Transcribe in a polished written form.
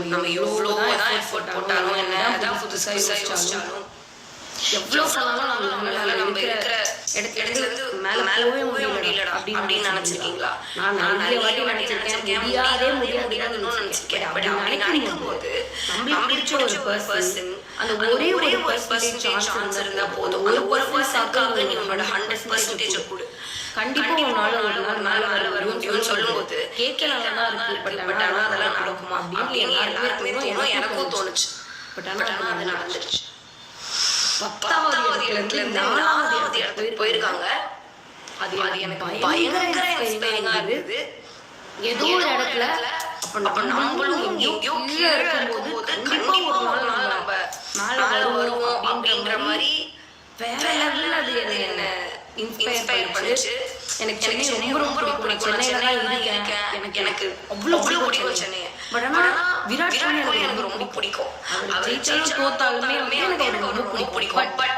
நம்ம எவ்வளோதான் எஃபோர்ட் போட்டாலும் என்னதான் புதுசாக யோசிச்சாலும் எவ்வளோ சொன்னாலும் நம்மளால நம்ம இருக்கிற இடத்துல இருந்து மேலே போகவே முடியலடா அப்படின்னு நினைச்சிருக்கீங்களா? நான் நிறைய வாட்டி நினைச்சிருக்கேன், முடியாதுன்னு நினைச்சிருக்கேன். பட் அப்படி நினைக்கும் போது நம்மளுக்கு பிடிச்ச ஒரு பர்சன், அந்த ஒரே ஒரு பர்சன்டேஜ் சான்ஸ் இருந்தா போதும். அந்த ஒரு பர்சனுக்காக நீ உன்னோட 100% கொடு. கண்டிப்பா ஒரு நாள் வரும் அப்படின்னு சொல்லும் போது கேட்கலாம் இருக்கு. பட் ஆனா அதெல்லாம் நடக்குமா அப்படின்னு எல்லாருக்குமே தோணும், எனக்கும் தோணுச்சு. பட் ஆனா அது நடந்துருச்சு. 10வது இடத்துல இருந்து 4வது இடத்துக்கு போயிருக்காங்க. அது எனக்கு பயங்கர இன்ஸ்பைரிங்கா இருந்தது. ஏதோ ஒரு இடத்துல அப்ப நம்மளும் எங்கேயோ கீழே இருக்கும்போது கண்டிப்பா ஒரு நாள் நம்ம மேல வருவோம் அப்படின்ற மாதிரி வேற லெவல்ல அது என்ன இன்ஸ்பயர் பண்ணுச்சு. எனக்கு சென்னை ரொம்ப பிடிக்கும். சென்னையில தான் இருக்கேன். எனக்கு அவ்வளோ பிடிக்கும் சென்னையை. பட் ஆனா விராட் கோலி எனக்கு ரொம்ப பிடிக்கும். அவர் ஜெயிச்சாலும் தோத்தாலுமே எனக்கு ரொம்ப பிடிக்கும். பட்